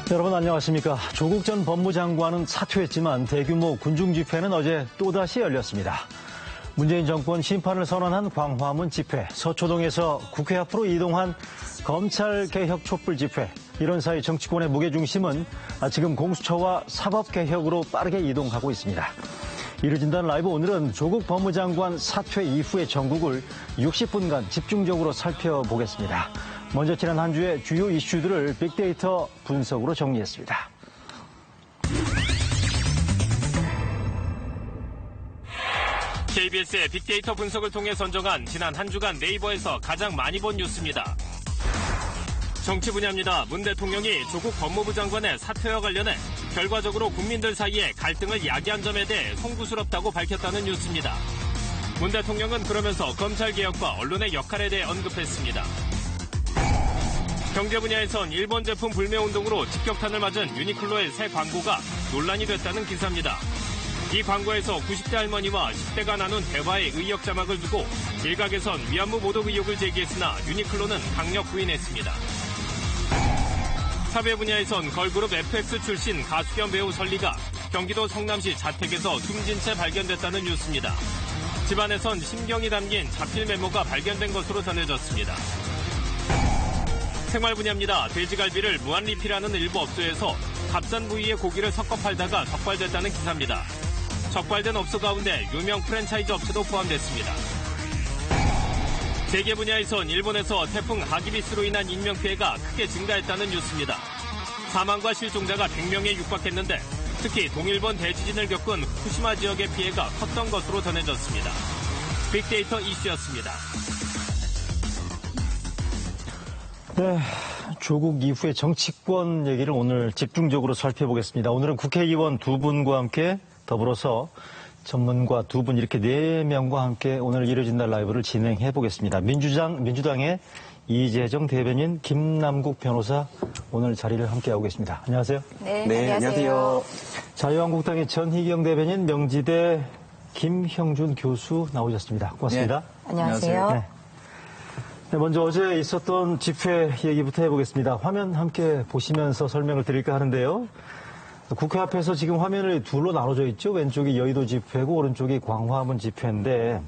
여러분 안녕하십니까. 조국 전 법무장관은 사퇴했지만 대규모 군중 집회는 어제 또다시 열렸습니다. 문재인 정권 심판을 선언한 광화문 집회, 서초동에서 국회 앞으로 이동한 검찰개혁 촛불 집회. 이런 사이 정치권의 무게중심은 지금 공수처와 사법개혁으로 빠르게 이동하고 있습니다. 이루진다는 라이브, 오늘은 조국 법무장관 사퇴 이후의 전국을 60분간 집중적으로 살펴보겠습니다. 먼저 지난 한 주의 주요 이슈들을 빅데이터 분석으로 정리했습니다. KBS의 빅데이터 분석을 통해 선정한 지난 한 주간 네이버에서 가장 많이 본 뉴스입니다. 정치 분야입니다. 문 대통령이 조국 법무부 장관의 사퇴와 관련해 결과적으로 국민들 사이에 갈등을 야기한 점에 대해 송구스럽다고 밝혔다는 뉴스입니다. 문 대통령은 그러면서 검찰개혁과 언론의 역할에 대해 언급했습니다. 경제 분야에선 일본 제품 불매운동으로 직격탄을 맞은 유니클로의 새 광고가 논란이 됐다는 기사입니다. 이 광고에서 90대 할머니와 10대가 나눈 대화의 의역 자막을 두고 일각에선 위안부 모독 의혹을 제기했으나 유니클로는 강력 부인했습니다. 사회 분야에선 걸그룹 FX 출신 가수 겸 배우 설리가 경기도 성남시 자택에서 숨진 채 발견됐다는 뉴스입니다. 집안에선 심경이 담긴 자필 메모가 발견된 것으로 전해졌습니다. 생활 분야입니다. 돼지갈비를 무한 리필하는 일부 업소에서 값싼 부위의 고기를 섞어 팔다가 적발됐다는 기사입니다. 적발된 업소 가운데 유명 프랜차이즈 업체도 포함됐습니다. 재계 분야에선 일본에서 태풍 하기비스로 인한 인명피해가 크게 증가했다는 뉴스입니다. 사망과 실종자가 100명에 육박했는데 특히 동일본 대지진을 겪은 후쿠시마 지역의 피해가 컸던 것으로 전해졌습니다. 빅데이터 이슈였습니다. 네, 조국 이후의 정치권 얘기를 오늘 집중적으로 살펴보겠습니다. 오늘은 국회의원 두 분과 함께 더불어서 전문가 두 분, 이렇게 네 명과 함께 오늘 이뤄진다 라이브를 진행해 보겠습니다. 민주당의 이재정 대변인, 김남국 변호사 오늘 자리를 함께하고 계십니다. 안녕하세요. 네, 안녕하세요. 자유한국당의 전희경 대변인, 명지대 김형준 교수 나오셨습니다. 고맙습니다. 네, 안녕하세요. 네, 먼저 어제 있었던 집회 얘기부터 해보겠습니다. 화면 함께 보시면서 설명을 드릴까 하는데요. 국회 앞에서 지금 화면이 둘로 나눠져 있죠. 왼쪽이 여의도 집회고 오른쪽이 광화문 집회인데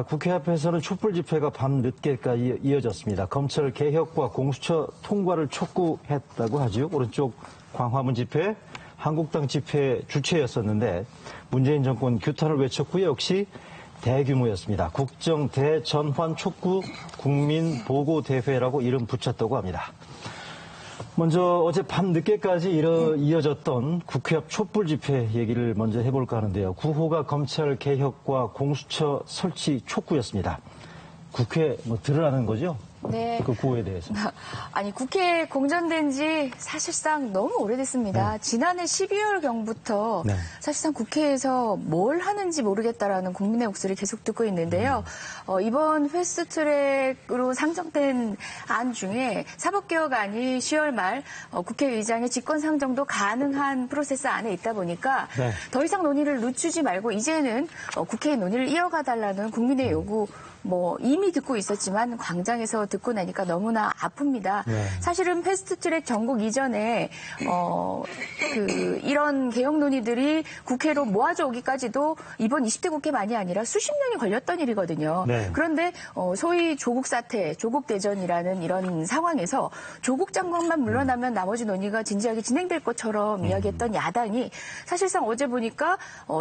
국회 앞에서는 촛불 집회가 밤 늦게까지 이어졌습니다. 검찰 개혁과 공수처 통과를 촉구했다고 하죠. 오른쪽 광화문 집회, 한국당 집회 주체였었는데 문재인 정권 규탄을 외쳤고요. 역시 대규모였습니다. 국정 대전환 촉구 국민보고대회라고 이름 붙였다고 합니다. 먼저 어제 밤 늦게까지 이어졌던 국회 앞 촛불 집회 얘기를 먼저 해볼까 하는데요. 구호가 검찰 개혁과 공수처 설치 촉구였습니다. 국회 드러나는 거죠? 네. 그 구호에 대해서. 아니, 국회 공전된 지 사실상 너무 오래됐습니다. 네. 지난해 12월경부터 네. 사실상 국회에서 뭘 하는지 모르겠다라는 국민의 목소리를 계속 듣고 있는데요. 이번 패스트트랙으로 상정된 안 중에 사법개혁안이 10월 말 국회의장의 직권상정도 가능한 프로세스 안에 있다 보니까 네. 더 이상 논의를 늦추지 말고 이제는 국회의 논의를 이어가달라는 국민의 요구 이미 듣고 있었지만 광장에서 듣고 나니까 너무나 아픕니다. 네. 사실은 패스트트랙 전국 이전에 이런 개혁 논의들이 국회로 모아져 오기까지도 이번 20대 국회만이 아니라 수십 년이 걸렸던 일이거든요. 네. 그런데 소위 조국 사태, 조국 대전이라는 이런 상황에서 조국 장관만 물러나면 나머지 논의가 진지하게 진행될 것처럼 이야기했던 야당이 사실상 어제 보니까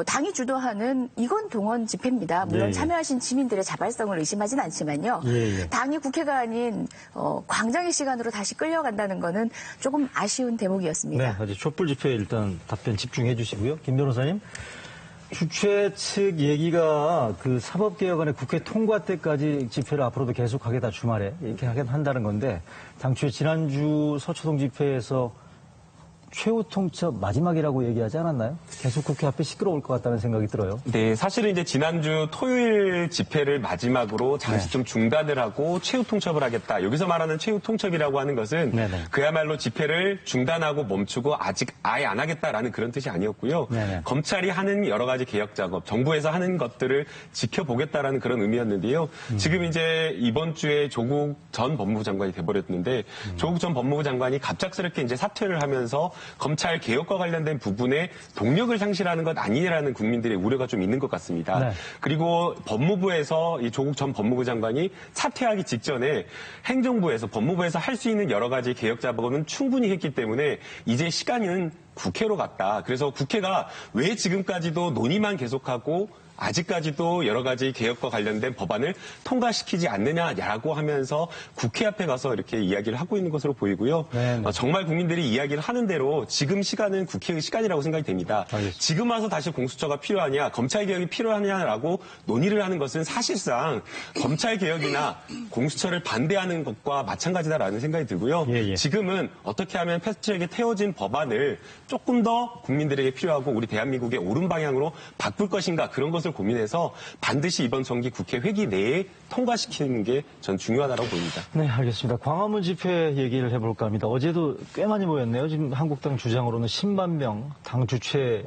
당이 주도하는 이건 동원 집회입니다. 물론 예. 참여하신 시민들의 자발성을 의심하진 않지만요. 예. 당이 국회가 아닌 광장의 시간으로 다시 끌려간다는 거는 조금 아쉬운 대목이었습니다. 네, 아주 촛불 집회에 일단 답변 집중해 주시고요. 김 변호사님, 주최 측 얘기가 그 사법개혁안의 국회 통과 때까지 집회를 앞으로도 계속하겠다, 주말에 이렇게 한다는 건데, 당초에 지난주 서초동 집회에서 최후 통첩 마지막이라고 얘기하지 않았나요? 계속 국회 앞에 시끄러울 것 같다는 생각이 들어요. 네, 사실은 이제 지난주 토요일 집회를 마지막으로 잠시 좀 중단을 하고 최후 통첩을 하겠다. 여기서 말하는 최후 통첩이라고 하는 것은 네네. 그야말로 집회를 중단하고 멈추고 아직 아예 안 하겠다라는 그런 뜻이 아니었고요. 네네. 검찰이 하는 여러 가지 개혁 작업, 정부에서 하는 것들을 지켜보겠다라는 그런 의미였는데요. 지금 이제 이번 주에 조국 전 법무부 장관이 돼버렸는데 조국 전 법무부 장관이 갑작스럽게 이제 사퇴를 하면서 검찰 개혁과 관련된 부분에 동력을 상실하는 것 아니라는 국민들의 우려가 좀 있는 것 같습니다. 네. 그리고 법무부에서 이 조국 전 법무부 장관이 사퇴하기 직전에 행정부에서 법무부에서 할 수 있는 여러 가지 개혁 작업은 충분히 했기 때문에 이제 시간은 국회로 갔다. 그래서 국회가 왜 지금까지도 논의만 계속하고 아직까지도 여러 가지 개혁과 관련된 법안을 통과시키지 않느냐라고 하면서 국회 앞에 가서 이렇게 이야기를 하고 있는 것으로 보이고요. 네네. 정말 국민들이 이야기를 하는 대로 지금 시간은 국회의 시간이라고 생각이 됩니다. 알겠습니다. 지금 와서 다시 공수처가 필요하냐, 검찰개혁이 필요하냐라고 논의를 하는 것은 사실상 검찰개혁이나 공수처를 반대하는 것과 마찬가지다라는 생각이 들고요. 예. 지금은 어떻게 하면 패스트트랙에 태워진 법안을 조금 더 국민들에게 필요하고 우리 대한민국의 옳은 방향으로 바꿀 것인가 그런 것을 고민해서 반드시 이번 정기 국회 회기 내에 통과시키는 게 전 중요하다고 보입니다. 네, 알겠습니다. 광화문 집회 얘기를 해볼까 합니다. 어제도 꽤 많이 모였네요. 지금 한국당 주장으로는 10만 명, 당 주최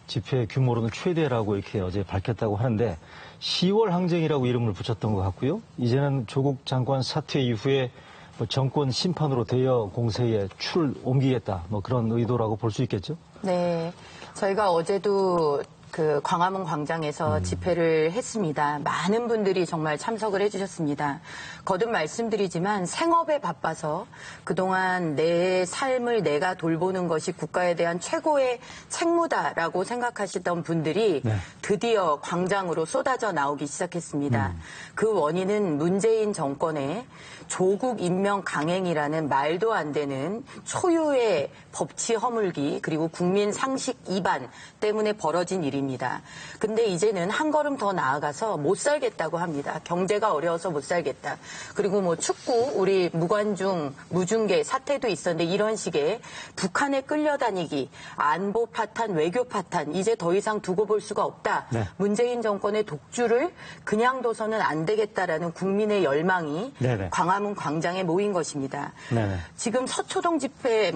집회 규모로는 최대라고 이렇게 어제 밝혔다고 하는데 10월 항쟁이라고 이름을 붙였던 것 같고요. 이제는 조국 장관 사퇴 이후에 뭐 정권 심판으로 대여 공세에 추를 옮기겠다. 뭐 그런 의도라고 볼 수 있겠죠? 네. 저희가 어제도 그 광화문 광장에서 집회를 했습니다. 많은 분들이 정말 참석을 해주셨습니다. 거듭 말씀드리지만 생업에 바빠서 그동안 내 삶을 내가 돌보는 것이 국가에 대한 최고의 책무다라고 생각하시던 분들이 네. 드디어 광장으로 쏟아져 나오기 시작했습니다. 그 원인은 문재인 정권의 조국 임명 강행이라는 말도 안 되는 초유의 법치 허물기 그리고 국민 상식 위반 때문에 벌어진 일입니다. 근데 이제는 한 걸음 더 나아가서 못 살겠다고 합니다. 경제가 어려워서 못 살겠다. 그리고 뭐 축구 우리 무관중 무중계 사태도 있었는데 이런 식의 북한에 끌려다니기 안보 파탄 외교 파탄 이제 더 이상 두고 볼 수가 없다. 네. 문재인 정권의 독주를 그냥 둬서는 안 되겠다라는 국민의 열망이 네네. 광화문 광장에 모인 것입니다. 네네. 지금 서초동 집회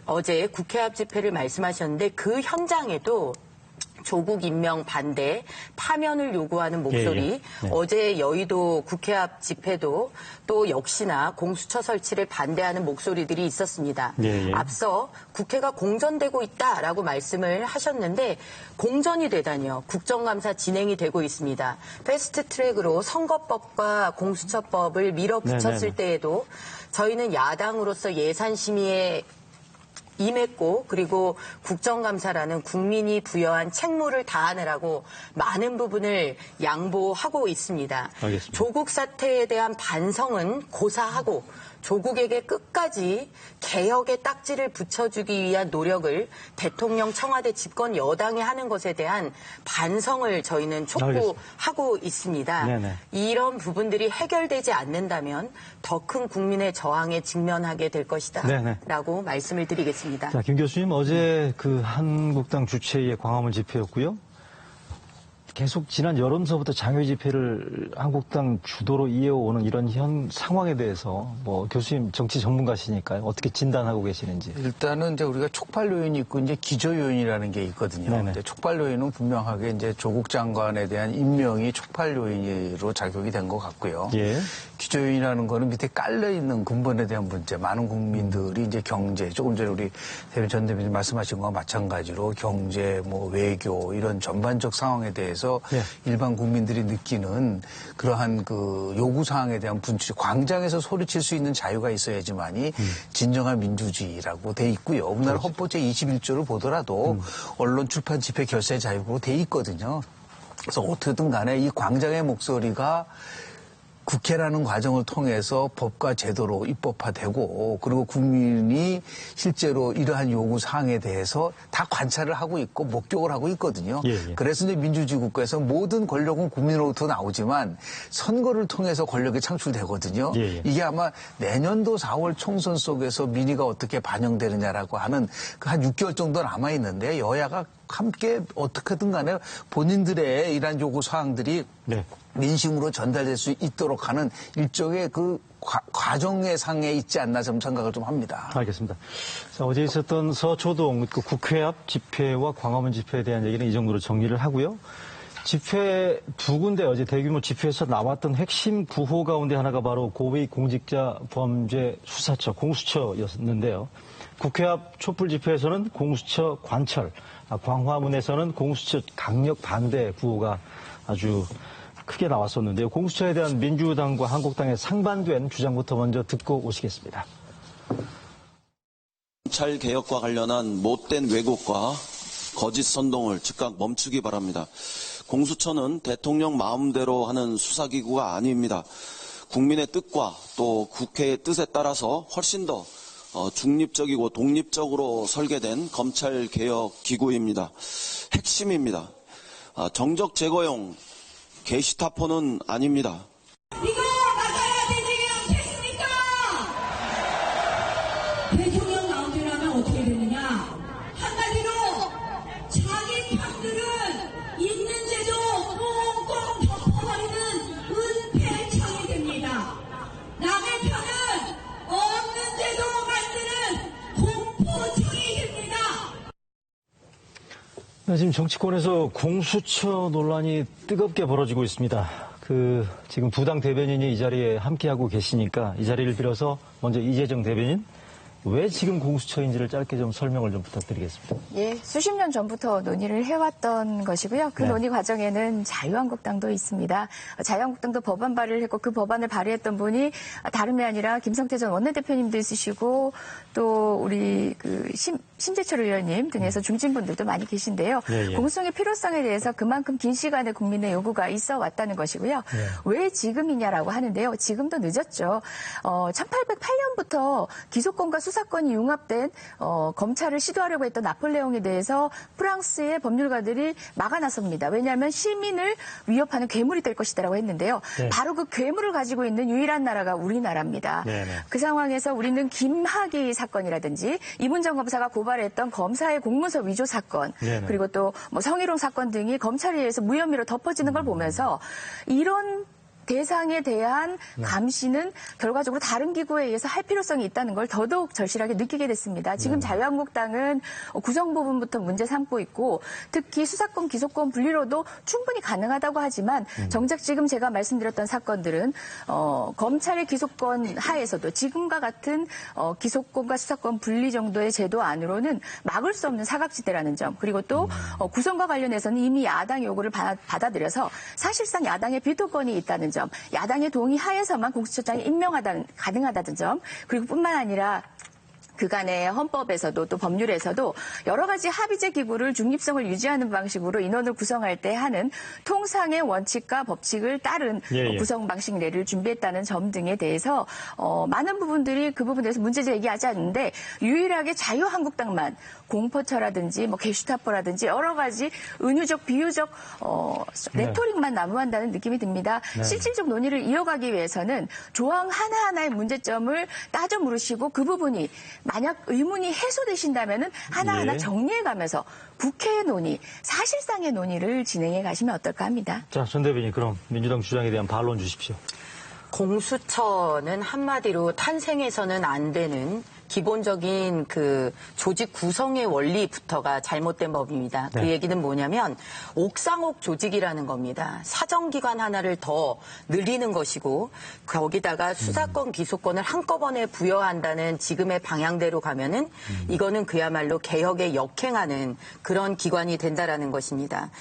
어제 국회 앞 집회를 말씀하셨는데 그 현장에도 조국 임명 반대, 파면을 요구하는 목소리, 예. 네. 어제 여의도 국회 앞 집회도 또 역시나 공수처 설치를 반대하는 목소리들이 있었습니다. 예. 앞서 국회가 공전되고 있다라고 말씀을 하셨는데 공전이 되다니요. 국정감사 진행이 되고 있습니다. 패스트트랙으로 선거법과 공수처법을 밀어붙였을 네네네. 때에도 저희는 야당으로서 예산심의에 임했고 그리고 국정감사라는 국민이 부여한 책무를 다하느라고 많은 부분을 양보하고 있습니다. 알겠습니다. 조국 사태에 대한 반성은 고사하고 조국에게 끝까지 개혁의 딱지를 붙여주기 위한 노력을 대통령 청와대 집권 여당이 하는 것에 대한 반성을 저희는 촉구하고 있습니다. 네네. 이런 부분들이 해결되지 않는다면 더 큰 국민의 저항에 직면하게 될 것이다. 네네. 라고 말씀을 드리겠습니다. 자, 김 교수님 어제 그 한국당 주최의 광화문 집회였고요. 계속 지난 여름서부터 장외 집회를 한국당 주도로 이어오는 이런 현 상황에 대해서 뭐 교수님 정치 전문가시니까요. 어떻게 진단하고 계시는지. 일단은 이제 우리가 촉발 요인이 있고 이제 기저 요인이라는 게 있거든요. 네네. 근데 촉발 요인은 분명하게 이제 조국 장관에 대한 임명이 촉발 요인으로 작용이 된 것 같고요. 예. 기저 요인이라는 거는 밑에 깔려 있는 근본에 대한 문제. 많은 국민들이 이제 경제, 조금 전에 우리 전 대표님 말씀하신 것과 마찬가지로 경제, 뭐 외교 이런 전반적 상황에 대해서 예. 일반 국민들이 느끼는 그러한 그 요구 사항에 대한 분출, 광장에서 소리칠 수 있는 자유가 있어야지만이 진정한 민주주의라고 돼 있고요. 우리나라 헌법 제21조를 보더라도 언론, 출판, 집회, 결세 자유로 돼 있거든요. 그래서 어떻게든 간에 이 광장의 목소리가 국회라는 과정을 통해서 법과 제도로 입법화되고 그리고 국민이 실제로 이러한 요구 사항에 대해서 다 관찰을 하고 있고 목격을 하고 있거든요. 그래서 이제 민주주의 국가에서 모든 권력은 국민으로부터 나오지만 선거를 통해서 권력이 창출되거든요. 이게 아마 내년도 4월 총선 속에서 민의가 어떻게 반영되느냐라고 하는 그 한 6개월 정도 남아 있는데 여야가 함께 어떻게든 간에 본인들의 이러한 요구 사항들이 민심으로 전달될 수 있도록 하는 일종의 그 과정의 상에 있지 않나 좀 생각을 좀 합니다. 알겠습니다. 자, 어제 있었던 서초동 그 국회 앞 집회와 광화문 집회에 대한 얘기는 이 정도로 정리를 하고요. 집회 두 군데 어제 대규모 집회에서 나왔던 핵심 구호 가운데 하나가 바로 고위 공직자 범죄 수사처 공수처였는데요. 국회 앞 촛불 집회에서는 공수처 관철, 광화문에서는 공수처 강력 반대 구호가 아주 크게 나왔었는데요. 공수처에 대한 민주당과 한국당의 상반된 주장부터 먼저 듣고 오시겠습니다. 검찰 개혁과 관련한 못된 왜곡과 거짓 선동을 즉각 멈추기 바랍니다. 공수처는 대통령 마음대로 하는 수사기구가 아닙니다. 국민의 뜻과 또 국회의 뜻에 따라서 훨씬 더 중립적이고 독립적으로 설계된 검찰 개혁 기구입니다. 핵심입니다. 정적 제거용 게시타포는 아닙니다. 이거 나가야 되지 않겠습니까? 대통령 마음대로 하면 어떻게 되느냐? 한마디로 자기 편들은 있는 죄도 꽁꽁 덮어버리는 은폐창이 됩니다. 남의 편은 없는 죄도 만드는 공포창이 됩니다. 네, 지금 정치권에서 공수처 논란이 뜨겁게 벌어지고 있습니다. 지금 두 당 대변인이 이 자리에 함께하고 계시니까 이 자리를 빌어서 먼저 이재정 대변인, 왜 지금 공수처인지를 짧게 좀 설명을 좀 부탁드리겠습니다. 예, 수십 년 전부터 논의를 해왔던 것이고요. 그 논의 과정에는 자유한국당도 있습니다. 자유한국당도 법안 발의를 했고 그 법안을 발의했던 분이 다름이 아니라 김성태 전 원내대표님도 있으시고 또 우리 심재철 의원님 등에서 중진분들도 많이 계신데요. 공수처의 필요성에 대해서 그만큼 긴 시간의 국민의 요구가 있어 왔다는 것이고요. 왜 지금이냐라고 하는데요. 지금도 늦었죠. 1808년부터 기소권과 수사권이 융합된 검찰을 시도하려고 했던 나폴레옹에 대해서 프랑스의 법률가들이 막아나섭니다. 왜냐하면 시민을 위협하는 괴물이 될 것이다라고 했는데요. 바로 그 괴물을 가지고 있는 유일한 나라가 우리나라입니다. 그 상황에서 우리는 김학의 사건이라든지 이문정 검사가 고발했던 검사의 공문서 위조 사건, 그리고 또 뭐 성희롱 사건 등이 검찰에 의해서 무혐의로 덮어지는 걸 보면서 이런 대상에 대한 감시는 결과적으로 다른 기구에 의해서 할 필요성이 있다는 걸 더더욱 절실하게 느끼게 됐습니다. 지금 자유한국당은 구성 부분부터 문제 삼고 있고 특히 수사권, 기소권 분리로도 충분히 가능하다고 하지만 정작 지금 제가 말씀드렸던 사건들은 검찰의 기소권 하에서도 지금과 같은 기소권과 수사권 분리 정도의 제도 안으로는 막을 수 없는 사각지대라는 점, 그리고 또 구성과 관련해서는 이미 야당의 요구를 받아들여서 사실상 야당의 비토권이 있다는 점, 야당의 동의 하에서만 공수처장이 가능하다는 점, 그리고 뿐만 아니라 그간의 헌법에서도 또 법률에서도 여러 가지 합의제 기구를 중립성을 유지하는 방식으로 인원을 구성할 때 하는 통상의 원칙과 법칙을 따른 구성 방식례를 준비했다는 점 등에 대해서 많은 부분들이 그 부분에 대해서 문제 제기하지 않는데 유일하게 자유한국당만 공포처라든지 뭐 게슈타포라든지 여러 가지 은유적 비유적 레토릭만 난무한다는 느낌이 듭니다. 실질적 논의를 이어가기 위해서는 조항 하나하나의 문제점을 따져 물으시고 그 부분이 만약 의문이 해소되신다면은 하나하나 정리해가면서 국회의 논의, 사실상의 논의를 진행해 가시면 어떨까 합니다. 자, 전 대변인, 그럼 민주당 주장에 대한 반론 주십시오. 공수처는 한마디로 탄생해서는 안 되는 기본적인 그 조직 구성의 원리부터가 잘못된 법입니다. 그 얘기는 뭐냐면 옥상옥 조직이라는 겁니다. 사정기관 하나를 더 늘리는 것이고 거기다가 수사권, 기소권을 한꺼번에 부여한다는 지금의 방향대로 가면은 이거는 그야말로 개혁에 역행하는 그런 기관이 된다라는 것입니다.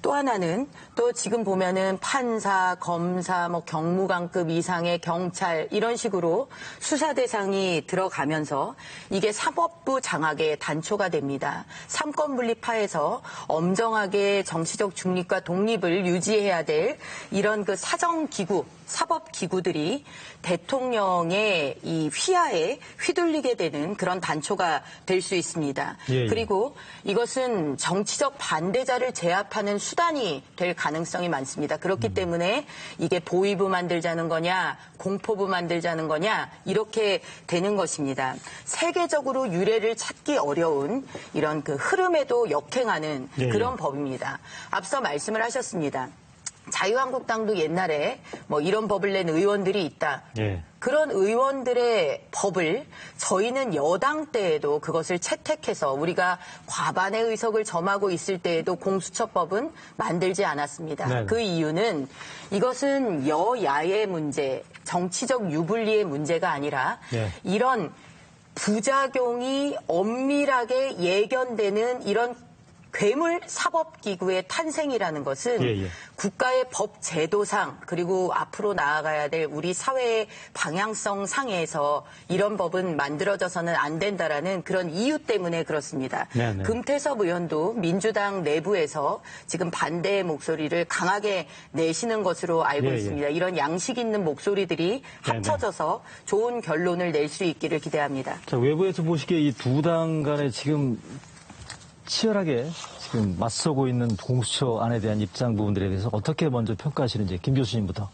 또 하나는 또 지금 보면은 판사, 검사, 뭐 경무관급 이상의 경찰 이런 식으로 수사 대상이 들어가면서 되면서 이게 사법부 장악의 단초가 됩니다. 삼권 분립하에서 엄정하게 정치적 중립과 독립을 유지해야 될 이런 그 사정기구, 사법기구들이 대통령의 이 휘하에 휘둘리게 되는 그런 단초가 될 수 있습니다. 예. 그리고 이것은 정치적 반대자를 제압하는 수단이 될 가능성이 많습니다. 그렇기 때문에 이게 보위부 만들자는 거냐, 공포부 만들자는 거냐 이렇게 되는 것입니다. 세계적으로 유례를 찾기 어려운 이런 그 흐름에도 역행하는 예. 그런 법입니다. 앞서 말씀을 하셨습니다. 자유한국당도 옛날에 뭐 이런 법을 낸 의원들이 있다. 예. 그런 의원들의 법을 저희는 여당 때에도 그것을 채택해서 우리가 과반의 의석을 점하고 있을 때에도 공수처법은 만들지 않았습니다. 네네. 그 이유는 이것은 여야의 문제, 정치적 유불리의 문제가 아니라 예. 이런 부작용이 엄밀하게 예견되는 이런 괴물 사법기구의 탄생이라는 것은 예. 국가의 법 제도상 그리고 앞으로 나아가야 될 우리 사회의 방향성 상에서 이런 법은 만들어져서는 안 된다라는 그런 이유 때문에 그렇습니다. 네네. 금태섭 의원도 민주당 내부에서 지금 반대의 목소리를 강하게 내시는 것으로 알고 예. 있습니다. 이런 양식 있는 목소리들이 합쳐져서 좋은 결론을 낼 수 있기를 기대합니다. 자, 외부에서 보시기에 이 두 당 간에 지금 치열하게 지금 맞서고 있는 공수처 안에 대한 입장 부분들에 대해서 어떻게 먼저 평가하시는지 김 교수님부터.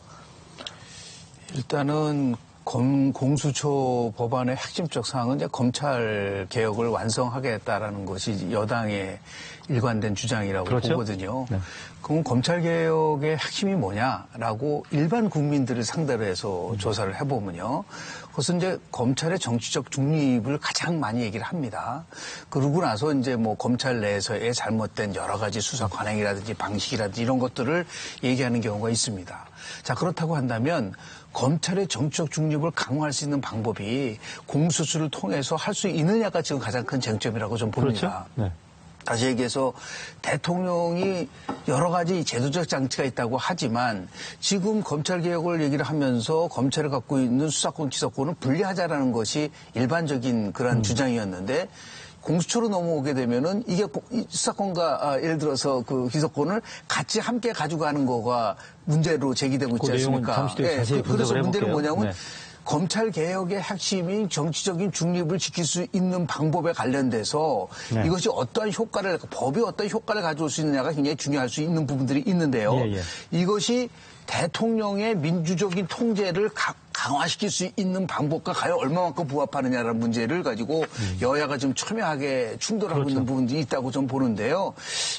일단은 공수처 법안의 핵심적 사항은 이제 검찰 개혁을 완성하겠다라는 것이 여당의 일관된 주장이라고 그렇죠? 보거든요. 네. 그럼 검찰 개혁의 핵심이 뭐냐라고 일반 국민들을 상대로 해서 조사를 해보면요. 그것은 이제 검찰의 정치적 중립을 가장 많이 얘기를 합니다. 그러고 나서 이제 뭐 검찰 내에서의 잘못된 여러 가지 수사 관행이라든지 방식이라든지 이런 것들을 얘기하는 경우가 있습니다. 자, 그렇다고 한다면 검찰의 정치적 중립을 강화할 수 있는 방법이 공수처를 통해서 할 수 있느냐가 지금 가장 큰 쟁점이라고 좀 봅니다. 그렇죠? 네. 다시 얘기해서 대통령이 여러 가지 제도적 장치가 있다고 하지만 지금 검찰개혁을 얘기를 하면서 검찰이 갖고 있는 수사권, 기소권을 분리하자라는 것이 일반적인 그런 주장이었는데 공수처로 넘어오게 되면은 이게 수사권과 예를 들어서 그 기소권을 같이 함께 가져가는 거가 문제로 제기되고 있지 그 내용은 않습니까? 잠시 뒤에 자세히 그래서 분석을 문제는 해볼게요. 뭐냐면 네. 검찰 개혁의 핵심인 정치적인 중립을 지킬 수 있는 방법에 관련돼서 네. 이것이 어떠한 효과를, 법이 어떤 효과를 가져올 수 있느냐가 굉장히 중요할 수 있는 부분들이 있는데요. 예. 이것이 대통령의 민주적인 통제를 강화시킬 수 있는 방법과 과연 얼마만큼 부합하느냐라는 문제를 가지고 여야가 좀 첨예하게 충돌하고 그렇죠. 있는 부분들이 있다고 좀 보는데요.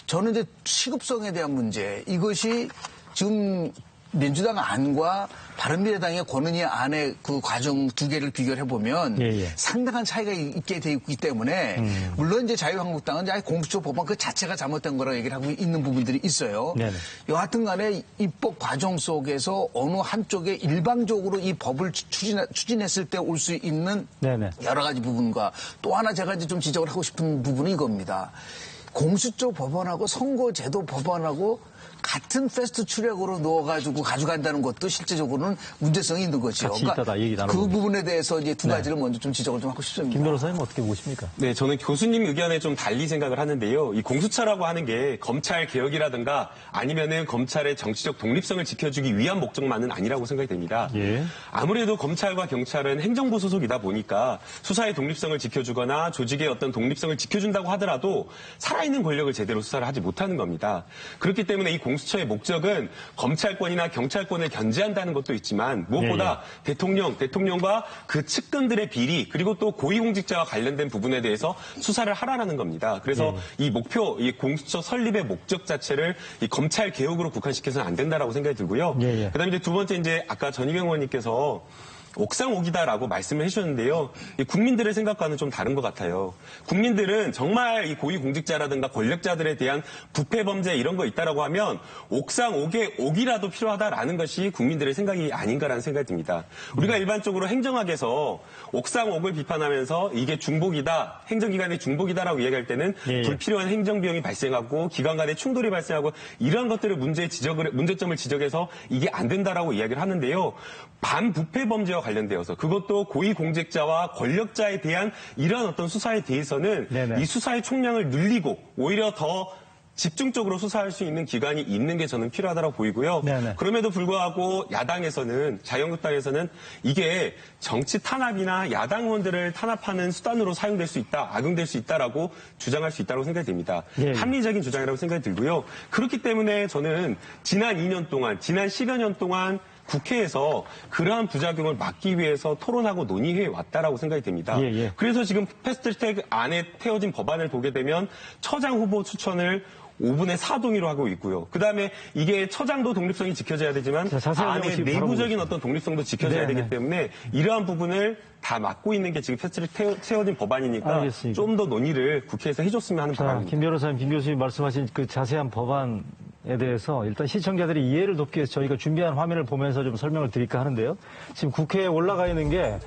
저는 이제 시급성에 대한 문제, 이것이 지금 민주당 안과 바른미래당의 권은희 안의 그 과정 두 개를 비교를 해보면 예. 상당한 차이가 있게 돼 있기 때문에 물론 이제 자유한국당은 아예 공수처 법안 그 자체가 잘못된 거라고 얘기를 하고 있는 부분들이 있어요. 네네. 여하튼 간에 입법 과정 속에서 어느 한쪽에 일방적으로 이 법을 추진했을 때 올 수 있는 네네. 여러 가지 부분과 또 하나 제가 이제 좀 지적을 하고 싶은 부분은 이겁니다. 공수처 법안하고 선거제도 법안하고 같은 패스트 트랙으로 넣어가지고 가져간다는 것도 실제적으로는 문제성이 있는 거죠. 같이 있다다 얘기 그 나눠보면. 부분에 대해서 이제 두 네. 가지를 먼저 좀 지적을 좀 하고 싶습니다. 김 변호사님 어떻게 보십니까? 네, 저는 교수님 의견에 좀 달리 생각을 하는데요. 이 공수처라고 하는 게 검찰 개혁이라든가 아니면은 검찰의 정치적 독립성을 지켜주기 위한 목적만은 아니라고 생각이 됩니다. 예. 아무래도 검찰과 경찰은 행정부 소속이다 보니까 수사의 독립성을 지켜주거나 조직의 어떤 독립성을 지켜준다고 하더라도 살아있는 권력을 제대로 수사를 하지 못하는 겁니다. 그렇기 때문에 이 공수처의 목적은 검찰권이나 경찰권을 견제한다는 것도 있지만 무엇보다 대통령과 그 측근들의 비리 그리고 또 고위공직자와 관련된 부분에 대해서 수사를 하라는 겁니다. 그래서 이 목표, 이 공수처 설립의 목적 자체를 이 검찰 개혁으로 국한시켜서는 안 된다라고 생각이 들고요. 그다음에 이제 두 번째 이제 아까 전희경 의원님께서 옥상 옥이다라고 말씀을 해주셨는데요. 이 국민들의 생각과는 좀 다른 것 같아요. 국민들은 정말 이 고위공직자라든가 권력자들에 대한 부패 범죄 이런 거 있다라고 하면 옥상 옥에 옥이라도 필요하다라는 것이 국민들의 생각이 아닌가라는 생각이 듭니다. 우리가 일반적으로 행정학에서 옥상 옥을 비판하면서 이게 중복이다, 행정기관의 중복이다라고 이야기할 때는 불필요한 행정비용이 발생하고 기관 간의 충돌이 발생하고 이런 것들을 문제점을 지적해서 이게 안 된다라고 이야기를 하는데요. 반부패 범죄와 관련되어서 그것도 고위공직자와 권력자에 대한 이러한 어떤 수사에 대해서는 네네. 이 수사의 총량을 늘리고 오히려 더 집중적으로 수사할 수 있는 기관이 있는 게 저는 필요하다고 보이고요. 네네. 그럼에도 불구하고 야당에서는 자유한국당에서는 이게 정치 탄압이나 야당 의원들을 탄압하는 수단으로 사용될 수 있다, 악용될 수 있다라고 주장할 수 있다고 생각이 됩니다. 예. 합리적인 주장이라고 생각이 들고요. 그렇기 때문에 저는 지난 2년 동안, 지난 10여 년 동안 국회에서 그러한 부작용을 막기 위해서 토론하고 논의해 왔다라고 생각이 됩니다. 예, 예. 그래서 지금 패스트트랙 안에 태워진 법안을 보게 되면 처장 후보 추천을 5분의 4동의로 하고 있고요. 그다음에 이게 처장도 독립성이 지켜져야 되지만 자, 자세한 안에 내용 지금 내부적인 어떤 독립성도 지켜져야 네, 되기 네. 때문에 이러한 부분을 다 막고 있는 게 지금 패스트트랙 태워진 법안이니까 알겠습니다. 좀 더 논의를 국회에서 해줬으면 하는 자, 바람입니다. 김 변호사님, 김 교수님 말씀하신 그 자세한 법안에 대해서 일단 시청자들이 이해를 돕기 위해서 저희가 준비한 화면을 보면서 좀 설명을 드릴까 하는데요. 지금 국회에 올라가 있는 게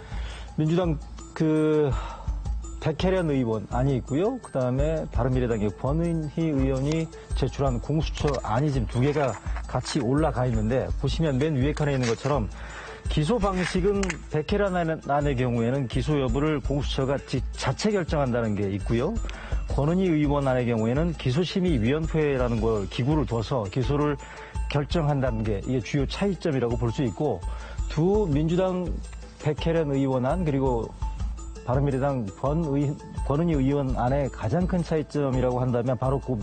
민주당 백혜련 의원안이 있고요. 그다음에 바른미래당의 권은희 의원이 제출한 공수처 안이 지금 두 개가 같이 올라가 있는데 보시면 맨 위에 칸에 있는 것처럼 기소 방식은 백혜련 안의 경우에는 기소 여부를 공수처가 자체 결정한다는 게 있고요. 권은희 의원 안의 경우에는 기소심의위원회라는 걸 기구를 둬서 기소를 결정한다는 게 이게 주요 차이점이라고 볼 수 있고 두 민주당 백혜련 의원 안 그리고 바른미래당 권은희 의원 안에 가장 큰 차이점이라고 한다면 바로 그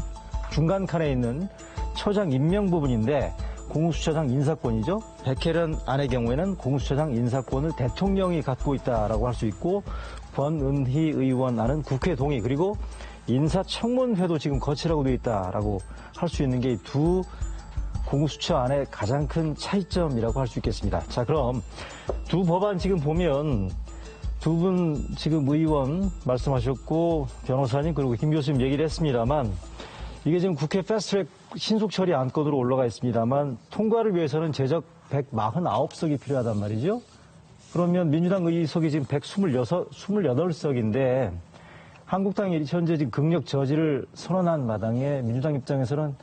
중간 칸에 있는 처장 임명 부분인데 공수처장 인사권이죠. 백혜련 안의 경우에는 공수처장 인사권을 대통령이 갖고 있다라고 할 수 있고 권은희 의원 안은 국회 동의 그리고 인사청문회도 지금 거치라고 되어 있다라고 할 수 있는 게 두 공수처 안에 가장 큰 차이점이라고 할 수 있겠습니다. 자, 그럼 두 법안 지금 보면 두 분 지금 의원 말씀하셨고 변호사님 그리고 김 교수님 얘기를 했습니다만 이게 지금 국회 패스트트랙 신속 처리 안건으로 올라가 있습니다만 통과를 위해서는 제적 149석이 필요하단 말이죠. 그러면 민주당 의석이 지금 128석인데 한국당이 현재 지금 극력 저지를 선언한 마당에 민주당 입장에서는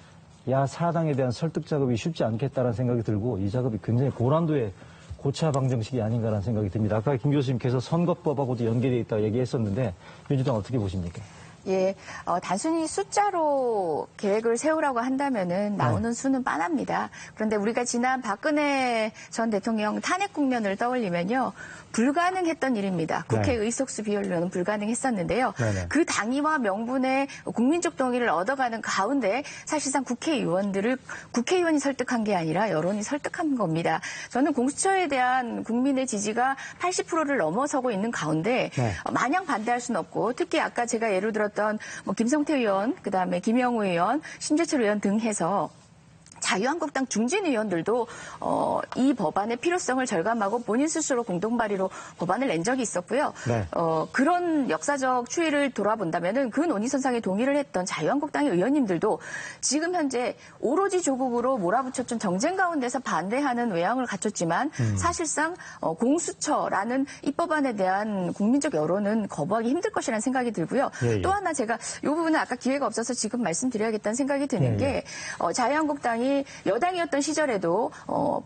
야사당에 대한 설득 작업이 쉽지 않겠다라는 생각이 들고 이 작업이 굉장히 고난도의 고차 방정식이 아닌가라는 생각이 듭니다. 아까 김 교수님께서 선거법하고도 연계되어 있다고 얘기했었는데 민주당 어떻게 보십니까? 예, 단순히 숫자로 계획을 세우라고 한다면은 나오는 수는 빤합니다. 그런데 우리가 지난 박근혜 전 대통령 탄핵 국면을 떠올리면요. 불가능했던 일입니다. 국회 의석수 비율로는 불가능했었는데요. 네네. 그 당위와 명분의 국민적 동의를 얻어가는 가운데 사실상 국회의원이 설득한 게 아니라 여론이 설득한 겁니다. 저는 공수처에 대한 국민의 지지가 80%를 넘어서고 있는 가운데 마냥 반대할 수는 없고 특히 아까 제가 예를 들었던 김성태 의원, 그다음에 김영우 의원, 심재철 의원 등 해서 자유한국당 중진 의원들도 이 법안의 필요성을 절감하고 본인 스스로 공동 발의로 법안을 낸 적이 있었고요. 네. 그런 역사적 추이를 돌아본다면은 그 논의선상에 동의를 했던 자유한국당의 의원님들도 지금 현재 오로지 조국으로 몰아붙였던 정쟁 가운데서 반대하는 외양을 갖췄지만 사실상 공수처라는 이 법안에 대한 국민적 여론은 거부하기 힘들 것이라는 생각이 들고요. 예. 또 하나 제가 이 부분은 아까 기회가 없어서 지금 말씀드려야겠다는 생각이 드는 게 자유한국당이 여당이었던 시절에도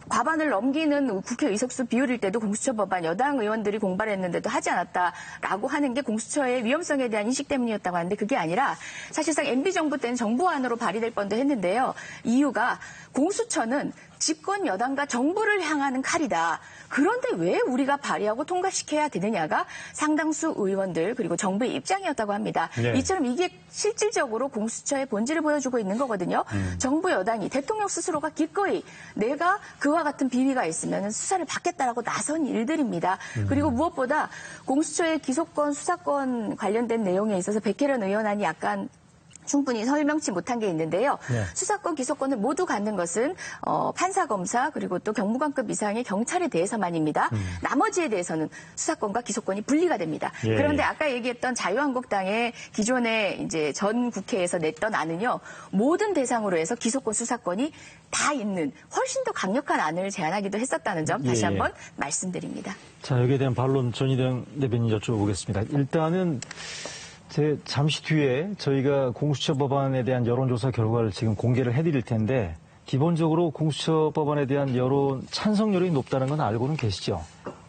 과반을 넘기는 국회 의석수 비율일 때도 공수처 법안 여당 의원들이 공발했는데도 하지 않았다라고 하는 게 공수처의 위험성에 대한 인식 때문이었다고 하는데 그게 아니라 사실상 MB정부 때는 정부안으로 발의될 뻔도 했는데요. 이유가 공수처는 집권 여당과 정부를 향하는 칼이다. 그런데 왜 우리가 발의하고 통과시켜야 되느냐가 상당수 의원들 그리고 정부의 입장이었다고 합니다. 네. 이처럼 이게 실질적으로 공수처의 본질을 보여주고 있는 거거든요. 정부 여당이 대통령 스스로가 기꺼이 내가 그와 같은 비위가 있으면 수사를 받겠다라고 나선 일들입니다. 그리고 무엇보다 공수처의 기소권, 수사권 관련된 내용에 있어서 백혜련 의원안이 약간 충분히 설명치 못한 게 있는데요. 수사권, 기소권을 모두 갖는 것은 판사, 검사 그리고 또 경무관급 이상의 경찰에 대해서만입니다. 나머지에 대해서는 수사권과 기소권이 분리가 됩니다. 예. 그런데 아까 얘기했던 자유한국당의 기존에 이제 전 국회에서 냈던 안은요. 모든 대상으로 해서 기소권, 수사권이 다 있는 훨씬 더 강력한 안을 제안하기도 했었다는 점 다시 한번 말씀드립니다. 자, 여기에 대한 반론 전희정 대변인 여쭤보겠습니다. 일단은 잠시 뒤에 저희가 공수처 법안에 대한 여론조사 결과를 지금 공개를 해드릴 텐데 기본적으로 공수처 법안에 대한 찬성 여론이 높다는 건 알고는 계시죠?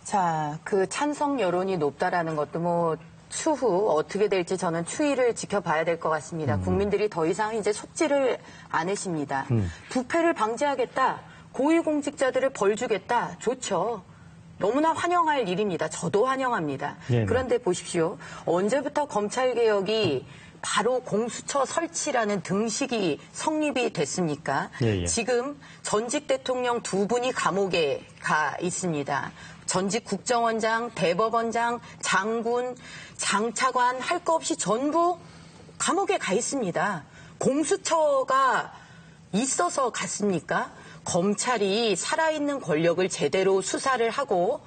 자, 그 찬성 여론이 높다라는 것도 뭐 추후 어떻게 될지 저는 추이를 지켜봐야 될 것 같습니다. 국민들이 더 이상 이제 속지를 않으십니다. 부패를 방지하겠다, 고위공직자들을 벌 주겠다, 좋죠. 너무나 환영할 일입니다. 저도 환영합니다. 네네. 그런데 보십시오. 언제부터 검찰개혁이 바로 공수처 설치라는 등식이 성립이 됐습니까? 예. 지금 전직 대통령 2분이 감옥에 가 있습니다. 전직 국정원장, 대법원장, 장군, 장차관 할 거 없이 전부 감옥에 가 있습니다. 공수처가 있어서 갔습니까? 검찰이 살아있는 권력을 제대로 수사를 하고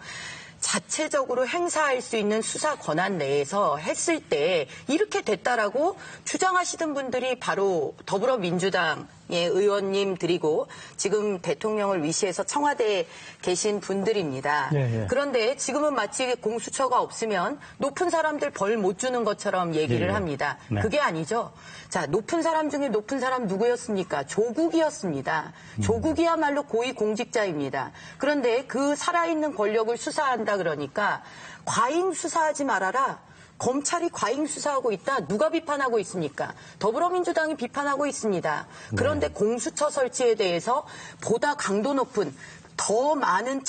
자체적으로 행사할 수 있는 수사 권한 내에서 했을 때 이렇게 됐다라고 주장하시던 분들이 바로 더불어민주당의 의원님들이고 지금 대통령을 위시해서 청와대에 계신 분들입니다. 예. 그런데 지금은 마치 공수처가 없으면 높은 사람들 벌 못 주는 것처럼 얘기를 예. 합니다. 네. 그게 아니죠. 자, 높은 사람 중에 높은 사람 누구였습니까? 조국이었습니다. 조국이야말로 고위공직자입니다. 그런데 그 살아있는 권력을 수사한다 그러니까 과잉 수사하지 말아라. 검찰이 과잉 수사하고 있다. 누가 비판하고 있습니까? 더불어민주당이 비판하고 있습니다. 그런데 공수처 설치에 대해서 보다 강도 높은 더 많은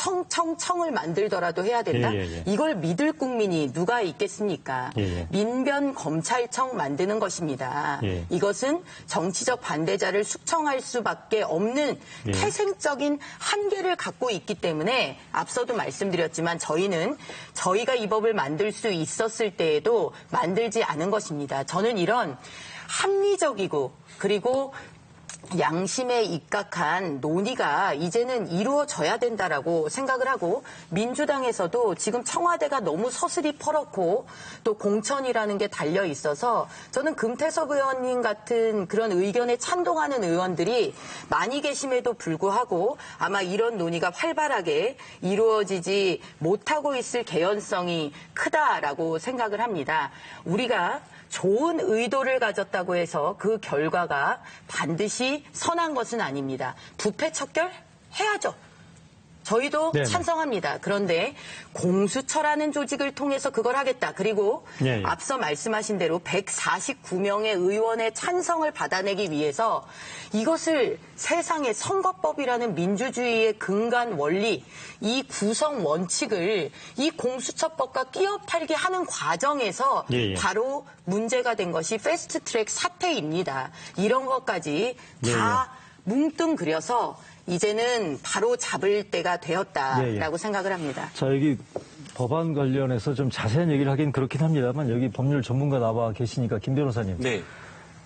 청을 만들더라도 해야 된다? 예. 이걸 믿을 국민이 누가 있겠습니까? 예. 민변 검찰청 만드는 것입니다. 예. 이것은 정치적 반대자를 숙청할 수밖에 없는 예. 태생적인 한계를 갖고 있기 때문에 앞서도 말씀드렸지만 저희는 저희가 이 법을 만들 수 있었을 때에도 만들지 않은 것입니다. 저는 이런 합리적이고 그리고 양심에 입각한 논의가 이제는 이루어져야 된다라고 생각을 하고 민주당에서도 지금 청와대가 너무 서슬이 퍼렇고 또 공천이라는 게 달려 있어서 저는 금태섭 의원님 같은 그런 의견에 찬동하는 의원들이 많이 계심에도 불구하고 아마 이런 논의가 활발하게 이루어지지 못하고 있을 개연성이 크다라고 생각을 합니다. 우리가 좋은 의도를 가졌다고 해서 그 결과가 반드시 선한 것은 아닙니다. 부패 척결 해야죠. 저희도 네네. 찬성합니다. 그런데 공수처라는 조직을 통해서 그걸 하겠다. 그리고 예. 앞서 말씀하신 대로 149명의 의원의 찬성을 받아내기 위해서 이것을 세상의 선거법이라는 민주주의의 근간 원리, 이 구성 원칙을 이 공수처법과 끼어 팔게 하는 과정에서 예. 바로 문제가 된 것이 패스트트랙 사태입니다. 이런 것까지 다 뭉뚱그려서 이제는 바로 잡을 때가 되었다라고 생각을 합니다. 자, 여기 법안 관련해서 좀 자세한 얘기를 하긴 그렇긴 합니다만 여기 법률 전문가 나와 계시니까 김 변호사님. 네.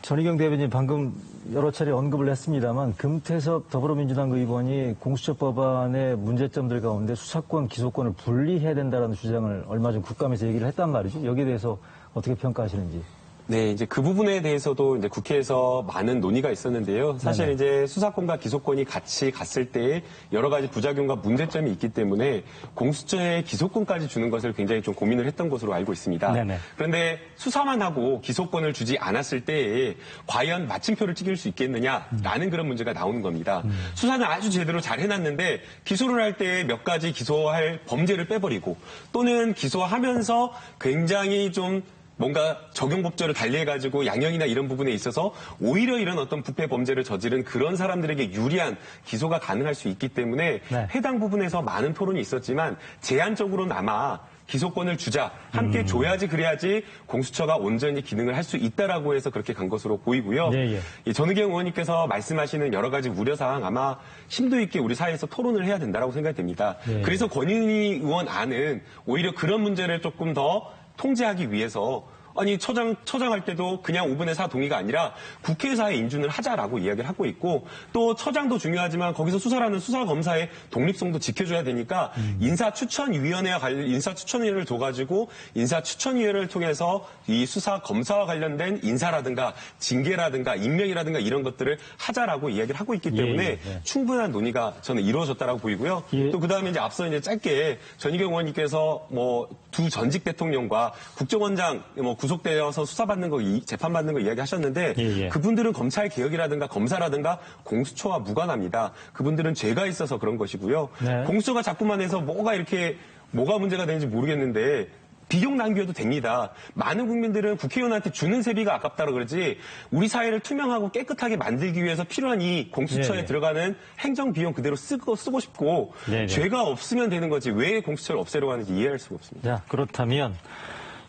전희경 대변인 방금 여러 차례 언급을 했습니다만 금태섭 더불어민주당 의원이 공수처 법안의 문제점들 가운데 수사권, 기소권을 분리해야 된다는 주장을 얼마 전 국감에서 얘기를 했단 말이죠. 여기에 대해서 어떻게 평가하시는지. 네, 이제 그 부분에 대해서도 이제 국회에서 많은 논의가 있었는데요. 사실 네네. 이제 수사권과 기소권이 같이 갔을 때 여러 가지 부작용과 문제점이 있기 때문에 공수처에 기소권까지 주는 것을 굉장히 좀 고민을 했던 것으로 알고 있습니다. 네네. 그런데 수사만 하고 기소권을 주지 않았을 때에 과연 마침표를 찍을 수 있겠느냐라는 그런 문제가 나오는 겁니다. 수사는 아주 제대로 잘 해놨는데 기소를 할 때 몇 가지 기소할 범죄를 빼버리고 또는 기소하면서 굉장히 좀 뭔가 적용법조를 달리해가지고 양형이나 이런 부분에 있어서 오히려 이런 어떤 부패 범죄를 저지른 그런 사람들에게 유리한 기소가 가능할 수 있기 때문에 네. 해당 부분에서 많은 토론이 있었지만 제한적으로나마 기소권을 주자, 함께 줘야지 그래야지 공수처가 온전히 기능을 할 수 있다라고 해서 그렇게 간 것으로 보이고요. 예. 이 전의경 의원님께서 말씀하시는 여러 가지 우려사항 아마 심도 있게 우리 사회에서 토론을 해야 된다라고 생각이 됩니다. 예. 그래서 권인희 의원 안은 오히려 그런 문제를 조금 더 통제하기 위해서 아니 처장할 때도 그냥 5분의 4 동의가 아니라 국회에서의 인준을 하자라고 이야기를 하고 있고 또 처장도 중요하지만 거기서 수사라는 수사검사의 독립성도 지켜줘야 되니까 인사추천위원회와 관련 인사추천위원회를 둬가지고 인사추천위원회를 통해서 이 수사검사와 관련된 인사라든가 징계라든가 임명이라든가 이런 것들을 하자라고 이야기를 하고 있기 때문에 충분한 논의가 저는 이루어졌다라고 보이고요. 예. 또 그다음에 이제 앞서 이제 짧게 전희경 의원님께서 뭐 두 전직 대통령과 국정원장 구속되어서 수사받는 거, 재판받는 거 이야기하셨는데 예. 그분들은 검찰 개혁이라든가 검사라든가 공수처와 무관합니다. 그분들은 죄가 있어서 그런 것이고요. 네. 공수처가 자꾸만 해서 뭐가 이렇게 뭐가 문제가 되는지 모르겠는데 비용 낭비여도 됩니다. 많은 국민들은 국회의원한테 주는 세비가 아깝다고 그러지 우리 사회를 투명하고 깨끗하게 만들기 위해서 필요한 이 공수처에 네. 들어가는 행정 비용 그대로 쓰고 싶고 네. 죄가 없으면 되는 거지 왜 공수처를 없애려고 하는지 이해할 수가 없습니다. 자, 그렇다면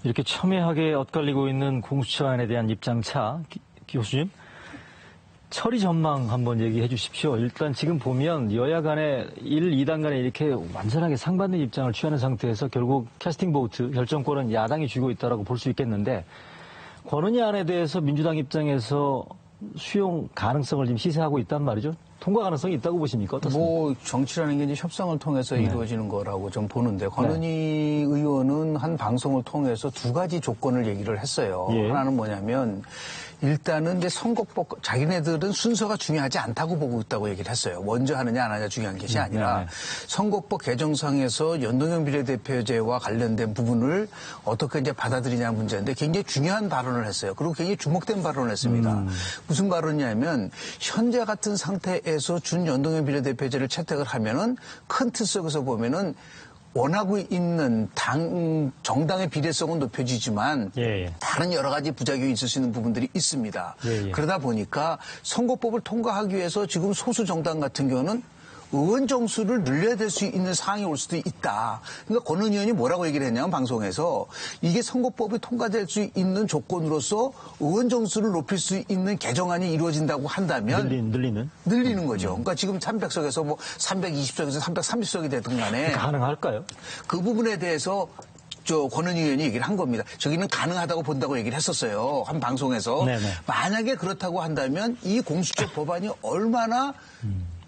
이렇게 첨예하게 엇갈리고 있는 공수처안에 대한 입장차, 교수님, 처리 전망 한번 얘기해 주십시오. 일단 지금 보면 여야 간에 1, 2당 간에 이렇게 완전하게 상반된 입장을 취하는 상태에서 결국 캐스팅 보트 결정권은 야당이 쥐고 있다라고 볼 수 있겠는데 권은희 안에 대해서 민주당 입장에서 수용 가능성을 지금 시사하고 있단 말이죠. 통과 가능성이 있다고 보십니까? 어떻습니까? 뭐 정치라는 게 이제 협상을 통해서 이루어지는 거라고 좀 보는데 권은희 의원은 한 방송을 통해서 두 가지 조건을 얘기를 했어요. 예. 하나는 뭐냐면 일단은 이제 선거법 자기네들은 순서가 중요하지 않다고 보고 있다고 얘기를 했어요. 먼저 하느냐 안 하느냐 중요한 것이 아니라 네. 선거법 개정상에서 연동형 비례대표제와 관련된 부분을 어떻게 이제 받아들이냐 문제인데 굉장히 중요한 발언을 했어요. 그리고 굉장히 주목된 발언을 했습니다. 무슨 발언이냐면 현재 같은 상태에서 준 연동형 비례대표제를 채택을 하면은 큰 틀 속에서 보면은 원하고 있는 정당의 비례성은 높여지지만 예. 다른 여러 가지 부작용이 있을 수 있는 부분들이 있습니다. 예. 그러다 보니까 선거법을 통과하기 위해서 지금 소수 정당 같은 경우는 의원 정수를 늘려야 될 수 있는 상황이 올 수도 있다. 그러니까 권은희 의원이 뭐라고 얘기를 했냐면 방송에서 이게 선거법이 통과될 수 있는 조건으로서 의원 정수를 높일 수 있는 개정안이 이루어진다고 한다면 늘리는 거죠. 그러니까 지금 300석에서 뭐 320석에서 330석이 되든 간에 가능할까요? 그 부분에 대해서 권은희 의원이 얘기를 한 겁니다. 저기는 가능하다고 본다고 얘기를 했었어요. 한 방송에서. 네네. 만약에 그렇다고 한다면 이 공수처 법안이 얼마나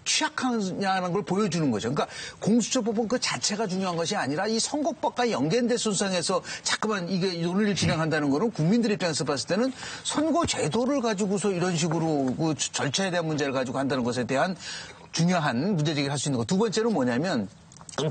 취약하냐는 걸 보여주는 거죠. 그러니까 공수처법은 그 자체가 중요한 것이 아니라 이 선거법과 연계된 순상에서 자꾸만 이게 논의를 진행한다는 거는 국민들 입장에서 봤을 때는 선거 제도를 가지고서 이런 식으로 그 절차에 대한 문제를 가지고 한다는 것에 대한 중요한 문제제기를 할 수 있는 거. 두 번째는 뭐냐면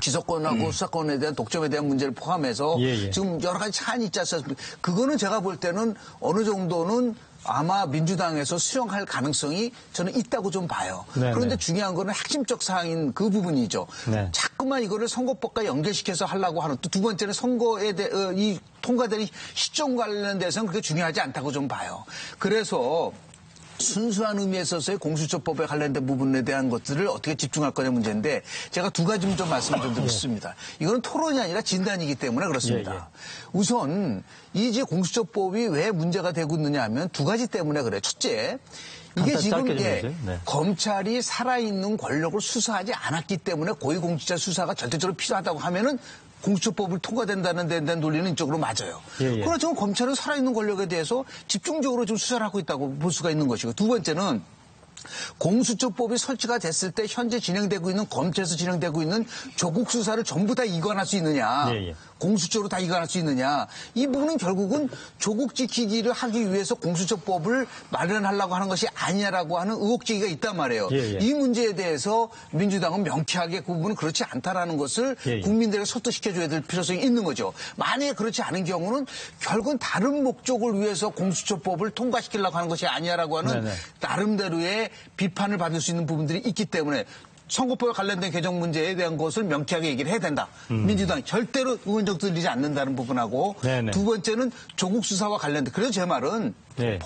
지속권하고 수사권에 대한 독점에 대한 문제를 포함해서 지금 여러 가지 사안이 있지 않습니까? 그거는 제가 볼 때는 어느 정도는 아마 민주당에서 수용할 가능성이 저는 있다고 좀 봐요. 네네. 그런데 중요한 거는 핵심적 사항인 그 부분이죠. 네. 자꾸만 이거를 선거법과 연결시켜서 하려고 하는 또 두 번째는 선거에 이 통과되는 시점 관련돼서는 그렇게 중요하지 않다고 좀 봐요. 그래서 순수한 의미에 있어서의 공수처법에 관련된 부분에 대한 것들을 어떻게 집중할 거냐 문제인데 제가 두 가지 좀 말씀을 좀 드리고 싶습니다. 이거는 토론이 아니라 진단이기 때문에 그렇습니다. 우선 이제 공수처법이 왜 문제가 되고 있느냐 하면 두 가지 때문에 그래요. 첫째, 이게 지금 검찰이 살아있는 권력을 수사하지 않았기 때문에 고위공직자 수사가 절대적으로 필요하다고 하면은 공수처법을 통과된다는 데 대한 논리는 이쪽으로 맞아요. 그러나 지금 검찰은 살아있는 권력에 대해서 집중적으로 좀 수사를 하고 있다고 볼 수가 있는 것이고 두 번째는 공수처법이 설치가 됐을 때 현재 진행되고 있는 검찰에서 진행되고 있는 조국 수사를 전부 다 이관할 수 있느냐. 공수처로 다 이관할 수 있느냐. 이 부분은 결국은 조국 지키기를 하기 위해서 공수처법을 마련하려고 하는 것이 아니냐라고 하는 의혹 제기가 있단 말이에요. 이 문제에 대해서 민주당은 명쾌하게 그 부분은 그렇지 않다라는 것을 국민들에게 설득시켜줘야 될 필요성이 있는 거죠. 만약에 그렇지 않은 경우는 결국은 다른 목적을 위해서 공수처법을 통과시키려고 하는 것이 아니냐라고 하는 나름대로의 비판을 받을 수 있는 부분들이 있기 때문에 선거법에 관련된 개정 문제에 대한 것을 명쾌하게 얘기를 해야 된다. 민주당이 절대로 의원적 들리지 않는다는 부분하고 두 번째는 조국 수사와 관련된 그래서 제 말은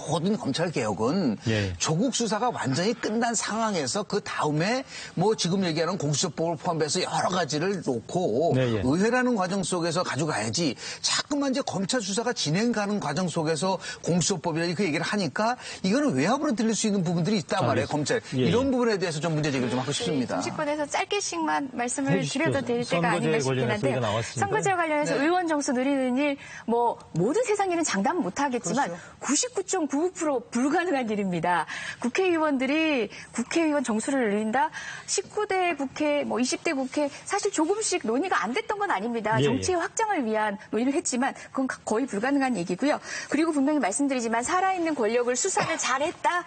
모든 검찰개혁은 조국 수사가 완전히 끝난 상황에서 그 다음에 뭐 지금 얘기하는 공수처법을 포함해서 여러 가지를 놓고 의회라는 과정 속에서 가져가야지 자꾸만 이제 검찰 수사가 진행가는 과정 속에서 공수처법이라 그 얘기를 하니까 이거는 외압으로 들릴 수 있는 부분들이 있단 말이에요. 검찰. 이런 부분에 대해서 좀 문제 제기를 좀 하고 싶습니다. 정치권에서 짧게씩만 말씀을 드려도 될 때가 아닌가 싶긴 한데 선거제 관련해서 의원 정수 늘리는 일 뭐 모든 세상 일은 장담 못하겠지만 99.99% 불가능한 일입니다. 국회의원들이 국회의원 정수를 늘린다. 19대 국회, 뭐 20대 국회 사실 조금씩 논의가 안 됐던 건 아닙니다. 정치의 확장을 위한 논의를 했지만 그건 거의 불가능한 얘기고요. 그리고 분명히 말씀드리지만 살아있는 권력을 수사를 잘했다.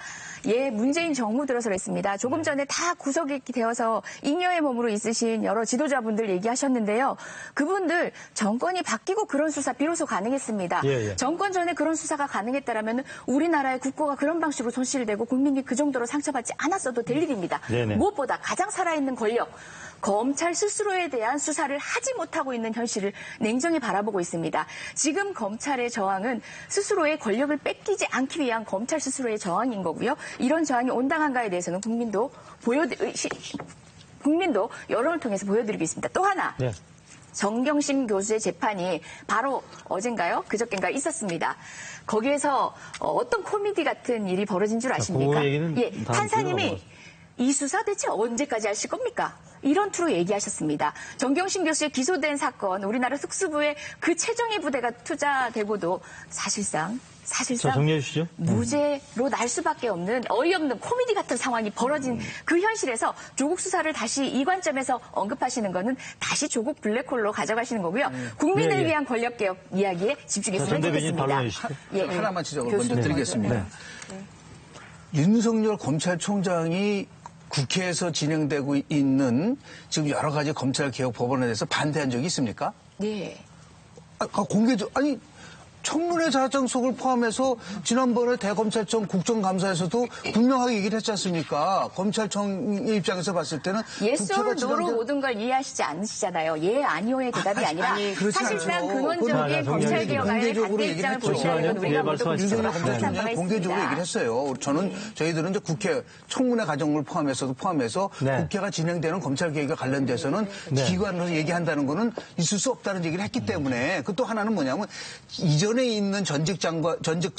문재인 정부 들어서 그랬습니다. 조금 전에 다 구속이 되어서 잉여의 몸으로 있으신 여러 지도자분들 얘기하셨는데요. 그분들 정권이 바뀌고 그런 수사 비로소 가능했습니다. 정권 전에 그런 수사가 가능했다라면 우리나라의 국고가 그런 방식으로 손실되고 국민이 그 정도로 상처받지 않았어도 될 일입니다. 무엇보다 가장 살아있는 권력. 검찰 스스로에 대한 수사를 하지 못하고 있는 현실을 냉정히 바라보고 있습니다. 지금 검찰의 저항은 스스로의 권력을 뺏기지 않기 위한 검찰 스스로의 저항인 거고요. 이런 저항이 온당한가에 대해서는 국민도 여론을 통해서 보여드리고 있습니다. 또 하나. 네. 정경심 교수의 재판이 바로 어젠가요? 그저께인가 있었습니다. 거기에서 어떤 코미디 같은 일이 벌어진 줄 아십니까? 그 얘기는 예, 다음 판사님이 주에 이 수사 대체 언제까지 하실 겁니까? 이런 투로 얘기하셨습니다. 정경심 교수의 기소된 사건, 우리나라 특수부에 그 최정예 부대가 투자되고도 사실상 자, 정리해 주시죠. 무죄로 날 수밖에 없는 어이없는 코미디 같은 상황이 벌어진 그 현실에서 조국 수사를 다시 이 관점에서 언급하시는 거는 다시 조국 블랙홀로 가져가시는 거고요. 국민을 네, 예. 위한 권력개혁 이야기에 집중해서 전 대변인 해주겠습니다. 발언해 주시죠. 예. 하나만 지적을 교수님. 먼저 드리겠습니다. 네. 윤석열 검찰총장이 국회에서 진행되고 있는 지금 여러 가지 검찰개혁 법안에 대해서 반대한 적이 있습니까? 네. 아니 청문회 자정속을 포함해서 지난번에 대검찰청 국정감사에서도 분명하게 얘기를 했지 않습니까? 검찰청의 입장에서 봤을 때는 예스 국회가 or 노로 진행된- 모든 걸 이해하시지 않으시잖아요. 예, 아니오의 대답이 아니라 그렇지 사실상 않죠. 근원적인 검찰 개혁안에 공개적으로 반대 얘기를 입장을 했죠. 보이는 건 예, 우리가 모두 말씀하시죠. 윤석열 공식적으로 검찰총장이 합의한 바가 공개적으로 있습니다. 얘기를 했어요. 저는 저희들은 이제 국회 청문회 과정을 포함해서 네. 국회가 진행되는 검찰 개혁에 관련돼서는 네. 기관으로 얘기한다는 거는 있을 수 없다는 얘기를 했기 때문에 그 또 하나는 뭐냐면 이전에 있는 전직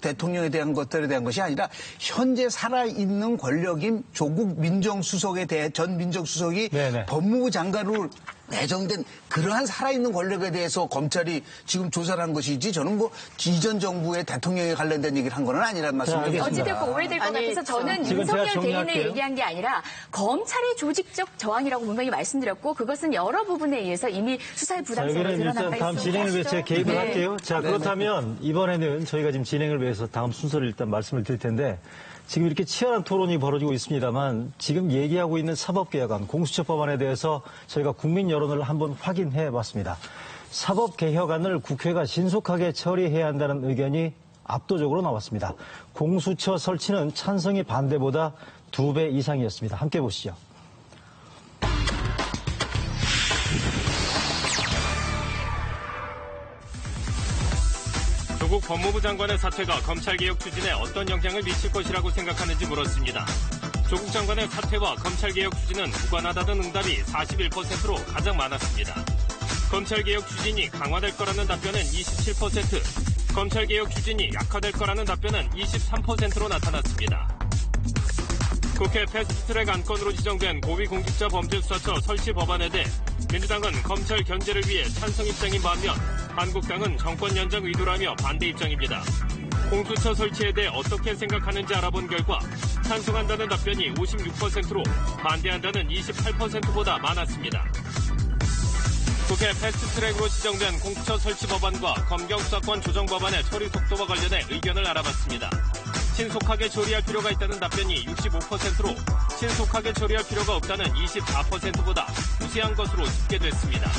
대통령에 대한 것들에 대한 것이 아니라 현재 살아있는 권력인 조국 민정수석에 대해 전 민정수석이 네네. 법무부 장관으로 내정된 그러한 살아있는 권력에 대해서 검찰이 지금 조사를 한 것이지 저는 뭐 이전 정부의 대통령에 관련된 얘기를 한 건 아니라는 말씀을 알겠습니다. 드리겠습니다. 어찌됐건 오해될 것 아니, 같아서 저는 지금 제가 윤석열 개인을 정리할게요. 얘기한 게 아니라 검찰의 조직적 저항이라고 분명히 말씀드렸고 그것은 여러 부분에 의해서 이미 수사의 자, 부당성을 여기는 드러난 일단 바 다음 있습니다. 진행을 위해 제가 개입을 네. 할게요. 자, 그렇다면 이번에는 저희가 지금 진행을 위해서 다음 순서를 일단 말씀을 드릴 텐데 지금 이렇게 치열한 토론이 벌어지고 있습니다만 지금 얘기하고 있는 사법개혁안, 공수처 법안에 대해서 저희가 국민 여론을 한번 확인해 봤습니다. 사법개혁안을 국회가 신속하게 처리해야 한다는 의견이 압도적으로 나왔습니다. 공수처 설치는 찬성이 반대보다 2배 이상이었습니다. 함께 보시죠. 조국 법무부 장관의 사퇴가 검찰개혁 추진에 어떤 영향을 미칠 것이라고 생각하는지 물었습니다. 조국 장관의 사퇴와 검찰개혁 추진은 무관하다는 응답이 41%로 가장 많았습니다. 검찰개혁 추진이 강화될 거라는 답변은 27%, 검찰개혁 추진이 약화될 거라는 답변은 23%로 나타났습니다. 국회 패스트트랙 안건으로 지정된 고위공직자범죄수사처 설치 법안에 대해 민주당은 검찰 견제를 위해 찬성 입장인 반면 한국당은 정권 연장 의도라며 반대 입장입니다. 공수처 설치에 대해 어떻게 생각하는지 알아본 결과 찬성한다는 답변이 56%로 반대한다는 28%보다 많았습니다. 국회 패스트트랙으로 지정된 공수처 설치 법안과 검경수사권 조정 법안의 처리 속도와 관련해 의견을 알아봤습니다. 신속하게 처리할 필요가 있다는 답변이 65%로 신속하게 처리할 필요가 없다는 24%보다 우세한 것으로 집계됐습니다.